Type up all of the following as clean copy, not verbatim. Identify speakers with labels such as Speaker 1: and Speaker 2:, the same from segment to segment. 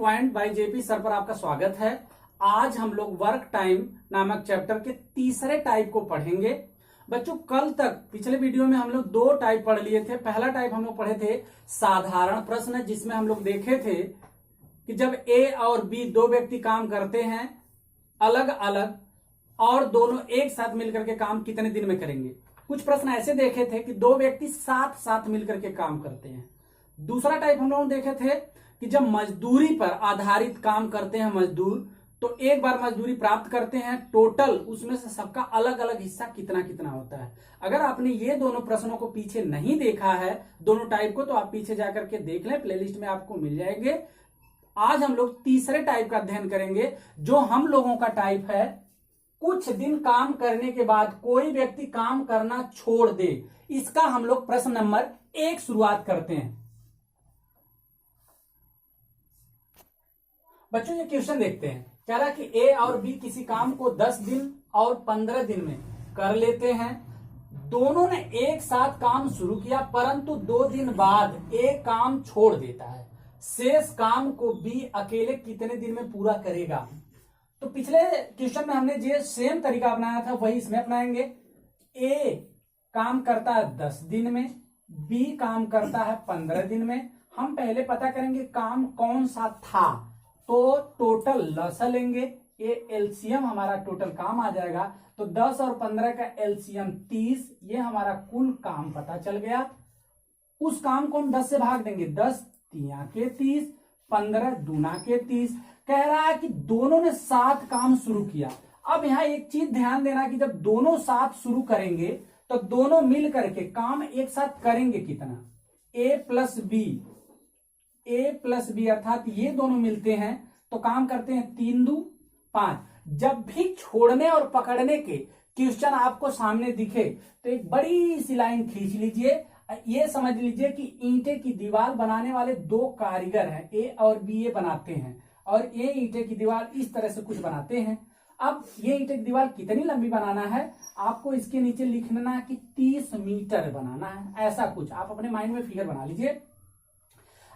Speaker 1: Point by JP sir पर आपका स्वागत है। आज हम लोग वर्क टाइम नामक चैप्टर के तीसरे टाइप को पढ़ेंगे। बच्चों कल तक पिछले वीडियो में हम लोग दो टाइप पढ़ लिए थे। पहला टाइप हम लोग पढ़े थे साधारण प्रश्न, जिसमें हम लोग देखे थे कि जब ए और बी दो व्यक्ति काम करते हैं अलग अलग और दोनों एक साथ मिलकर के काम कितने दिन में करेंगे। कुछ प्रश्न ऐसे देखे थे कि दो व्यक्ति साथ साथ मिलकर के काम करते हैं। दूसरा टाइप हम लोग देखे थे कि जब मजदूरी पर आधारित काम करते हैं मजदूर, तो एक बार मजदूरी प्राप्त करते हैं, टोटल उसमें से सबका अलग अलग हिस्सा कितना कितना होता है। अगर आपने ये दोनों प्रश्नों को पीछे नहीं देखा है दोनों टाइप को, तो आप पीछे जाकर के देख लें, प्लेलिस्ट में आपको मिल जाएंगे। आज हम लोग तीसरे टाइप का अध्ययन करेंगे, जो हम लोगों का टाइप है कुछ दिन काम करने के बाद कोई व्यक्ति काम करना छोड़ दे। इसका हम लोग प्रश्न नंबर 1 शुरुआत करते हैं। बच्चों ये क्वेश्चन देखते हैं। कह रहा है कि ए और बी किसी काम को 10 दिन और 15 दिन में कर लेते हैं। दोनों ने एक साथ काम शुरू किया, परंतु 2 दिन बाद ए काम छोड़ देता है। शेष काम को बी अकेले कितने दिन में पूरा करेगा। तो पिछले क्वेश्चन में हमने जो सेम तरीका अपनाया था वही इसमें अपनाएंगे। ए काम करता है 10 दिन में, बी काम करता है 15 दिन में। हम पहले पता करेंगे काम कौन सा था, तो टोटल लसा लेंगे। ये एलसीएम हमारा टोटल काम आ जाएगा, तो 10 और 15 का एलसीएम 30, ये हमारा कुल काम पता चल गया। उस काम को हम 10 से भाग देंगे, 10 तिया के 30, 15 दूना के 30। कह रहा है कि दोनों ने साथ काम शुरू किया। अब यहां एक चीज ध्यान देना कि जब दोनों साथ शुरू करेंगे तो दोनों मिल करके काम एक साथ करेंगे कितना, ए प्लस बी अर्थात ये दोनों मिलते हैं तो काम करते हैं 3 दूनी 5। जब भी छोड़ने और पकड़ने के क्वेश्चन आपको सामने दिखे तो एक बड़ी सी लाइन खींच लीजिए। ये समझ लीजिए कि ईंटे की दीवार बनाने वाले 2 कारीगर हैं, ए और बी ये बनाते हैं, और ये ईंटे की दीवार इस तरह से कुछ बनाते हैं। अब ये ईंटे की दीवार कितनी लंबी बनाना है, आपको इसके नीचे लिखना है कि 30 मीटर बनाना है। ऐसा कुछ आप अपने माइंड में फिगर बना लीजिए।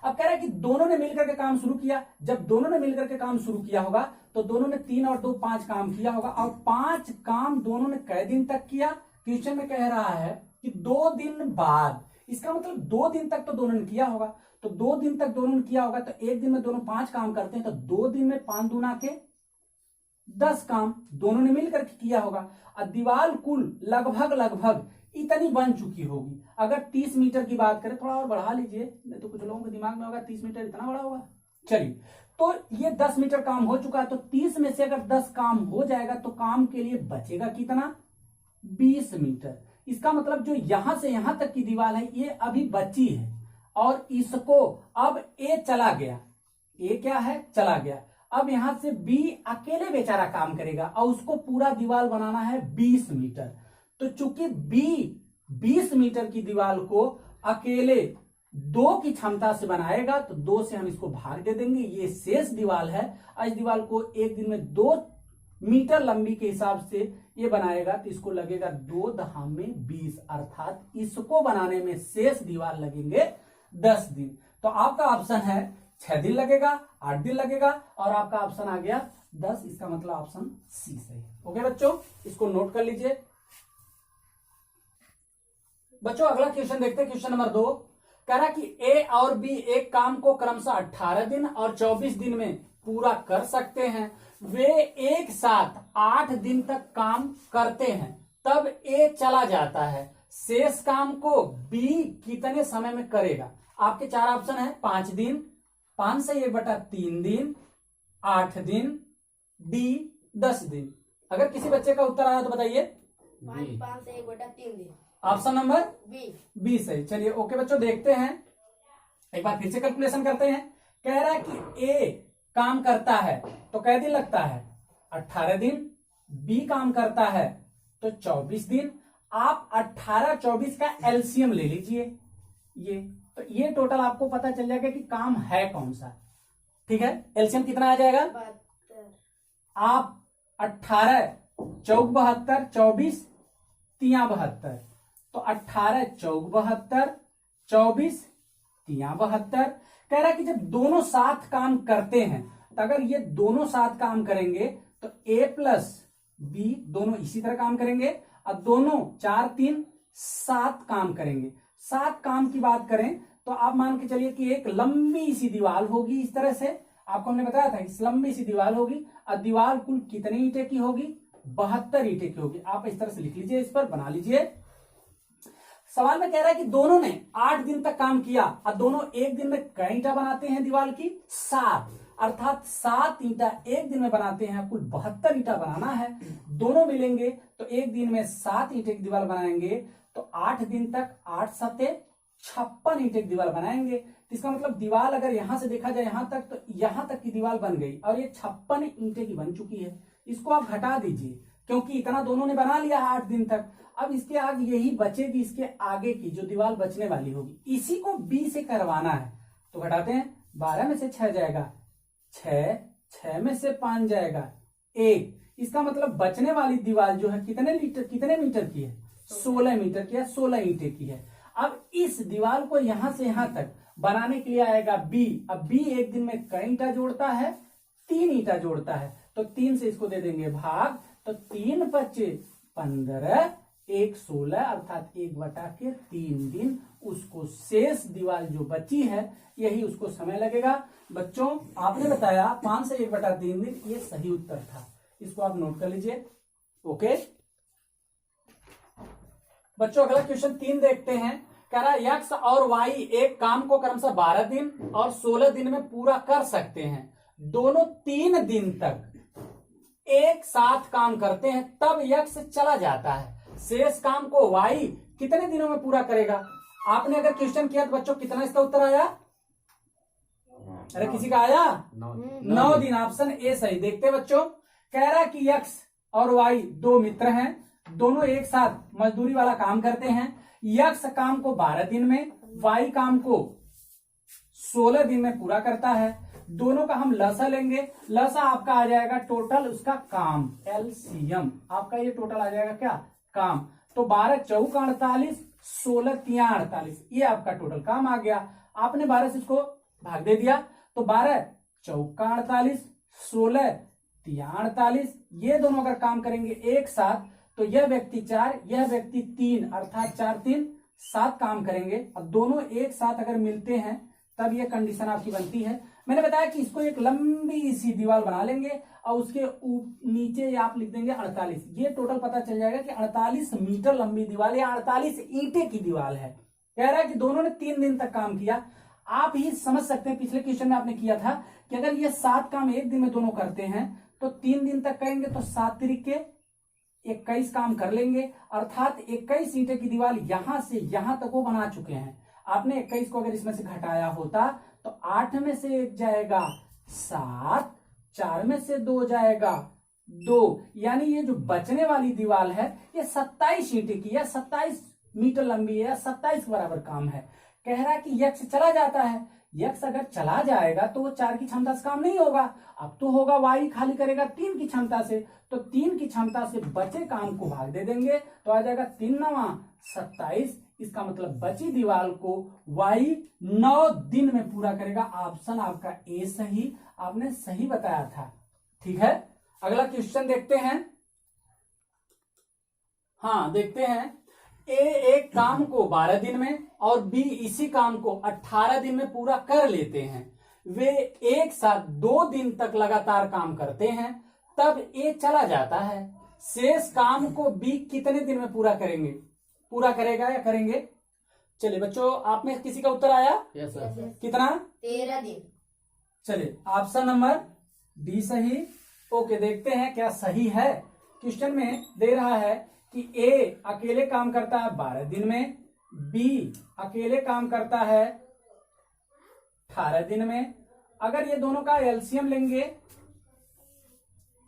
Speaker 1: अब कह रहा है कि दोनों ने मिलकर के काम शुरू किया। जब दोनों ने मिलकर के काम शुरू किया होगा तो दोनों ने 3 और 2 5 काम किया होगा, और 5 काम दोनों ने कै दिन तक किया। क्वेश्चन में कह रहा है कि 2 दिन बाद, इसका मतलब 2 दिन तक तो दोनों ने किया होगा। तो 2 दिन तक दोनों ने किया होगा, तो एक दिन में दोनों 5 काम करते हैं, तो 2 दिन में 5 दूना के 10 काम दोनों ने मिलकर के किया होगा। और दीवार कुल लगभग इतनी बन चुकी होगी। अगर 30 मीटर की बात करें, थोड़ा और बढ़ा लीजिए, नहीं तो कुछ लोगों के दिमाग में होगा 30 मीटर इतना बड़ा होगा। चलिए, तो ये 10 मीटर काम हो चुका है, तो 30 में से अगर 10 काम हो जाएगा तो काम के लिए बचेगा कितना, 20 मीटर। इसका मतलब जो यहां से यहां तक की दीवार है ये अभी बची है, और इसको अब ए चला गया, ए क्या है चला गया। अब यहां से बी अकेले बेचारा काम करेगा और उसको पूरा दीवार बनाना है 20 मीटर। तो चूंकि बी 20 मीटर की दीवार को अकेले 2 की क्षमता से बनाएगा, तो 2 से हम इसको भाग दे देंगे। ये शेष दीवार है, इस दीवार को एक दिन में 2 मीटर लंबी के हिसाब से ये बनाएगा, तो इसको लगेगा 2 धाम 20, अर्थात इसको बनाने में शेष दीवार लगेंगे 10 दिन। तो आपका ऑप्शन है 6 दिन लगेगा, 8 दिन लगेगा, और आपका ऑप्शन आ गया 10। इसका मतलब ऑप्शन सी सही। ओके बच्चों, इसको नोट कर लीजिए। बच्चों अगला क्वेश्चन देखते हैं, क्वेश्चन नंबर 2। कह रहा कि ए और बी एक काम को क्रमशः 18 दिन और 24 दिन में पूरा कर सकते हैं। वे एक साथ 8 दिन तक काम करते हैं, तब ए चला जाता है। शेष काम को बी कितने समय में करेगा। आपके 4 ऑप्शन है, 5 दिन, 5 से 1/3 दिन, 8 दिन, डी 10 दिन। अगर किसी बच्चे का उत्तर आया तो बताइए।
Speaker 2: 5 से 1/3 दिन।
Speaker 1: ऑप्शन नंबर
Speaker 2: बी
Speaker 1: सही। चलिए ओके बच्चों, देखते हैं एक बार फिर से कैलकुलेशन करते हैं। कह रहा है कि ए काम करता है तो कै दिन लगता है, 18 दिन। बी काम करता है तो 24 दिन। आप 18-24 का एलसीएम ले लीजिए, ये तो ये टोटल आपको पता चल जाएगा कि काम है कौन सा। ठीक है, एलसीएम कितना आ जाएगा,
Speaker 2: 72।
Speaker 1: आप 18 चौक 72, 24 तिया 72, तो 18 चौक 72, 24 तिया 72। कह रहा है कि जब दोनों साथ काम करते हैं, तो अगर ये दोनों साथ काम करेंगे तो a प्लस बी दोनों इसी तरह काम करेंगे, और दोनों 4 3 7 काम करेंगे। 7 काम की बात करें तो आप मान के चलिए कि एक लंबी सी दीवार होगी, इस तरह से आपको हमने बताया था, इस लंबी सी दीवार होगी, और दीवार कुल कितनी ईंटे की होगी? 72 ईंटे की होगी। आप इस तरह से लिख लीजिए, इस पर बना लीजिए। सवाल में कह रहा है कि दोनों ने 8 दिन तक काम किया, और दोनों एक दिन में कई ईंटा बनाते हैं दीवार की? 7, अर्थात 7 ईंटा एक दिन में बनाते हैं। कुल 72 ईंटा बनाना है। दोनों मिलेंगे तो एक दिन में 7 ईंटे की दीवार बनाएंगे, तो 8 दिन तक 8 7 56 ईंटे की दीवार बनाएंगे। तो इसका मतलब दीवार अगर यहां से देखा जाए यहां तक, तो यहां तक की दीवार बन गई, और ये 56 ईंटे की बन चुकी है। इसको आप घटा दीजिए, क्योंकि इतना दोनों ने बना लिया 8 दिन तक। अब इसके आगे यही बचेगी, इसके आगे की जो दीवार बचने वाली होगी, इसी को बी से करवाना है। तो घटाते हैं, 12 में से 6 जाएगा 6, 6 में से 5 जाएगा 1। इसका मतलब बचने वाली दीवार जो है कितने मीटर की है? 16 मीटर की है, 16 ईंटे की है। अब इस दीवार को यहां से यहां तक बनाने के लिए आएगा बी। अब बी एक दिन में कई ईंटा जोड़ता है? 3 ईंटा जोड़ता है। तो 3 से इसको दे देंगे भाग, तो 3 × 15 1 16, अर्थात 1/3 दिन उसको शेष दीवार जो बची है, यही उसको समय लगेगा। बच्चों आपने बताया 5 से 1/3 दिन, ये सही उत्तर था। इसको आप नोट कर लीजिए। ओके बच्चों, अगला क्वेश्चन 3 देखते हैं। कह रहा है एक्स और वाई एक काम को क्रमशः 12 दिन और 16 दिन में पूरा कर सकते हैं। दोनों 3 दिन तक एक साथ काम करते हैं, तब एक्स चला जाता है। शेष काम को वाई कितने दिनों में पूरा करेगा? आपने अगर क्वेश्चन किया तो बच्चों कितना इसका उत्तर आया? अरे किसी का आया 9 दिन। ऑप्शन ए सही। देखते बच्चों, कह रहा है कि एक्स और वाई 2 मित्र हैं, दोनों एक साथ मजदूरी वाला काम करते हैं। एक्स काम को 12 दिन में, वाई काम को 16 दिन में पूरा करता है। दोनों का हम लसा लेंगे। लसा आपका आ जाएगा टोटल उसका काम, एलसीएम आपका ये टोटल आ जाएगा क्या? काम। तो 12 चौका 48, 16 तिया 48, ये आपका टोटल काम आ गया। आपने 12 से इसको भाग दे दिया, तो 12 चौका 48, 16 तिया 48, ये दोनों अगर काम करेंगे एक साथ, तो यह व्यक्ति 4, यह व्यक्ति 3, अर्थात 4 3 7 काम करेंगे। अब दोनों एक साथ अगर मिलते हैं तब यह कंडीशन आपकी बनती है। मैंने बताया कि इसको एक लंबी सी दीवार बना लेंगे, और उसके नीचे आप लिख देंगे 48। ये टोटल पता चल जाएगा कि 48 मीटर लंबी दीवार या 48 ईंटे की दीवार है। कह रहा है कि दोनों ने 3 दिन तक काम किया। आप ही समझ सकते हैं, पिछले क्वेश्चन में आपने किया था कि अगर ये 7 काम एक दिन में दोनों करते हैं तो 3 दिन तक करेंगे, तो 7 तिरिके 21 काम कर लेंगे, अर्थात 21 ईंटे की दीवार यहां से यहां तक वो बना चुके हैं। आपने 21 को अगर इसमें से घटाया होता तो 8 में से 1 जाएगा 7, 4 में से 2 जाएगा 2, यानी ये जो बचने वाली दीवार है ये 27 ईंटे की है, 27 मीटर लंबी है, 27 के बराबर काम है। कह रहा है कि यक्ष चला जाता है। यक्ष अगर चला जाएगा तो वो 4 की क्षमता से काम नहीं होगा, अब तो होगा वाई खाली करेगा 3 की क्षमता से। तो 3 की क्षमता से बचे काम को भाग दे देंगे, तो आ जाएगा 3 9 27। इसका मतलब बची दीवार को वाई 9 दिन में पूरा करेगा। ऑप्शन आपका ए सही, आपने सही बताया था। ठीक है, अगला क्वेश्चन देखते हैं। हाँ देखते हैं, ए एक काम को 12 दिन में और बी इसी काम को 18 दिन में पूरा कर लेते हैं। वे एक साथ 2 दिन तक लगातार काम करते हैं, तब ए चला जाता है। शेष काम को बी कितने दिन में पूरा करेगा या करेंगे? चलिए बच्चों, आप में किसी का उत्तर आया?
Speaker 3: Yes sir.
Speaker 1: कितना?
Speaker 2: 13 दिन।
Speaker 1: चलिए ऑप्शन नंबर डी सही। ओके, देखते हैं क्या सही है। क्वेश्चन में दे रहा है कि ए अकेले काम करता है 12 दिन में, बी अकेले काम करता है 18 दिन में। अगर ये दोनों का एलसीएम लेंगे,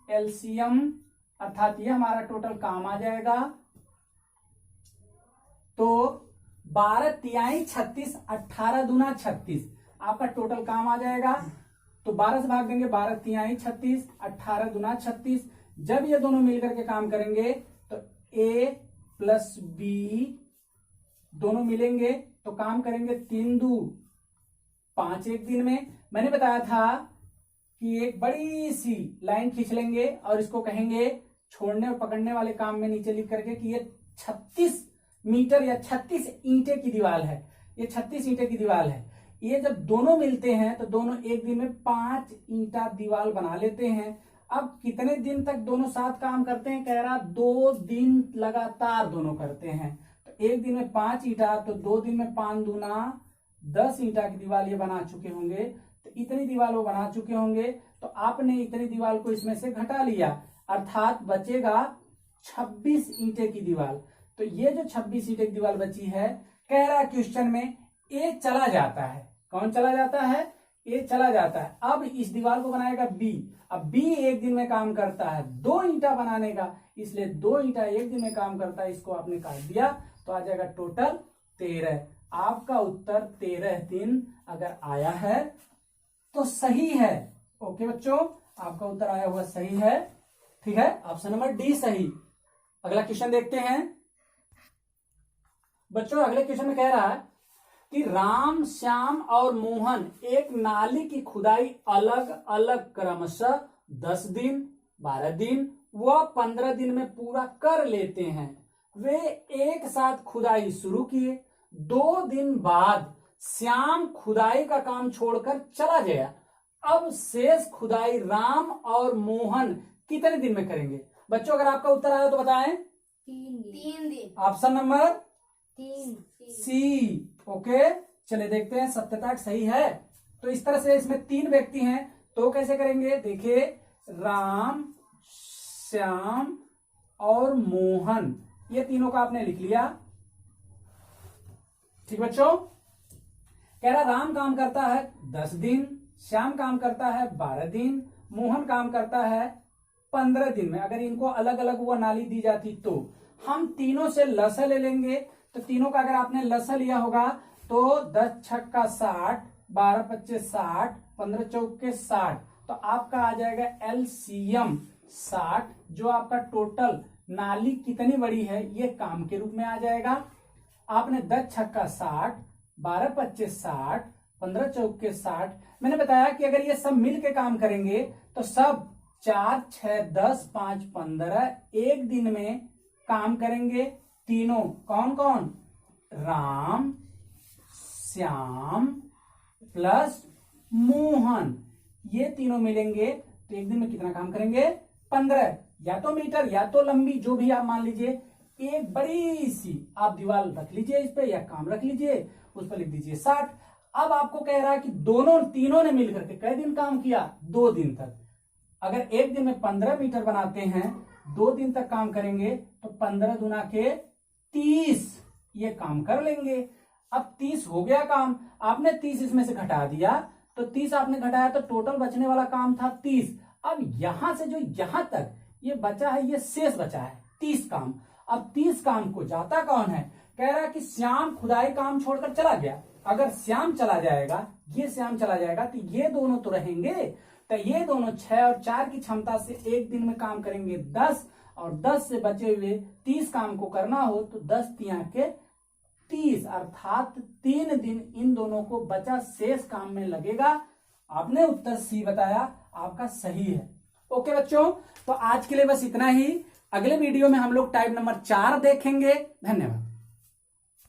Speaker 1: एलसीएम अर्थात ये हमारा टोटल काम आ जाएगा, तो 12 तिहाई 36, 18 दूना 36 आपका टोटल काम आ जाएगा। तो 12 से भाग देंगे, 12 तिहाई 36, 18 दूना 36। जब ये दोनों मिलकर के काम करेंगे तो ए प्लस बी दोनों मिलेंगे तो काम करेंगे 3 2 5 एक दिन में। मैंने बताया था कि एक बड़ी सी लाइन खींच लेंगे और इसको कहेंगे छोड़ने और पकड़ने वाले काम में नीचे लिख करके कि ये 36 मीटर या 36 ईंटे की दीवार है। ये 36 ईंटे की दीवार है। ये जब दोनों मिलते हैं तो दोनों एक दिन में 5 ईंटा दीवार बना लेते हैं। अब कितने दिन तक दोनों साथ काम करते हैं? कह रहा 2 दिन लगातार दोनों करते हैं। तो एक दिन में 5 ईंटा, तो 2 दिन में 5 दूना 10 ईंटा की दीवार ये बना चुके होंगे। तो इतनी दीवार वो बना चुके होंगे, तो आपने इतनी दीवार को इसमें से घटा लिया, अर्थात बचेगा 26 ईंटे की दीवार। तो ये जो 26 ईंटे की दीवार बची है, कह रहा क्वेश्चन में ए चला जाता है। कौन चला जाता है? ए चला जाता है। अब इस दीवार को बनाएगा बी। अब बी एक दिन में काम करता है 2 ईंटा बनाने का, इसलिए 2 ईंटा एक दिन में काम करता है। इसको आपने काट दिया तो आ जाएगा टोटल 13। आपका उत्तर 13 दिन अगर आया है तो सही है। ओके बच्चों, आपका उत्तर आया हुआ सही है। ठीक है, ऑप्शन नंबर डी सही। अगला क्वेश्चन देखते हैं बच्चों। अगले क्वेश्चन में कह रहा है कि राम, श्याम और मोहन एक नाली की खुदाई अलग अलग क्रमशः 10 दिन, 12 दिन व 15 दिन में पूरा कर लेते हैं। वे एक साथ खुदाई शुरू किए। 2 दिन बाद श्याम खुदाई का काम छोड़कर चला गया। अब शेष खुदाई राम और मोहन कितने दिन में करेंगे? बच्चों अगर आपका उत्तर आया तो बताएं।
Speaker 2: 3 दिन।
Speaker 1: ऑप्शन नंबर
Speaker 2: 3
Speaker 1: सी। ओके, चले देखते हैं सत्यता सही है। तो इस तरह से इसमें 3 व्यक्ति हैं, तो कैसे करेंगे? देखिए, राम, श्याम और मोहन, ये तीनों का आपने लिख लिया। ठीक बच्चों, कह रहा राम काम करता है 10 दिन, श्याम काम करता है 12 दिन, मोहन काम करता है 15 दिन में। अगर इनको अलग अलग वो नाली दी जाती तो हम तीनों से लसा ले लेंगे। तो तीनों का अगर आपने लसा लिया होगा तो 10 छक्का 60, 12 25 60, 15 चौके 60, तो आपका आ जाएगा एलसीएम 60, जो आपका टोटल नाली कितनी बड़ी है ये काम के रूप में आ जाएगा। आपने 10 छक्का 60, 12 25 60, 15 चौके 60। मैंने बताया कि अगर ये सब मिल के काम करेंगे तो सब 4 6 10 5 15 एक दिन में काम करेंगे। तीनों कौन कौन? राम, श्याम प्लस मोहन, ये तीनों मिलेंगे तो एक दिन में कितना काम करेंगे? 15, या तो मीटर या तो लंबी, जो भी आप मान लीजिए। एक बड़ी सी आप दीवार रख लीजिए इस पे, या काम रख लीजिए, उस पर लिख दीजिए 60। अब आपको कह रहा है कि तीनों ने मिलकर के कई दिन काम किया? 2 दिन तक। अगर एक दिन में 15 मीटर बनाते हैं, 2 दिन तक काम करेंगे तो 15 दूना के 30 ये काम कर लेंगे। अब 30 हो गया काम, आपने 30 इसमें से घटा दिया, तो 30 आपने घटाया तो टोटल बचने वाला काम था 30। अब यहां से जो यहां तक ये बचा है, ये शेष बचा है 30 काम। अब 30 काम को जाता कौन है? कह रहा है कि श्याम खुदाई काम छोड़कर चला गया। अगर श्याम चला जाएगा, ये श्याम चला जाएगा, तो ये दोनों तो रहेंगे। तो ये दोनों 6 और 4 की क्षमता से एक दिन में काम करेंगे 10, और 10 से बचे हुए 30 काम को करना हो तो 10 तिया के 30, अर्थात 3 दिन इन दोनों को बचा शेष काम में लगेगा। आपने उत्तर सी बताया, आपका सही है। ओके बच्चों, तो आज के लिए बस इतना ही। अगले वीडियो में हम लोग टाइप नंबर 4 देखेंगे। धन्यवाद।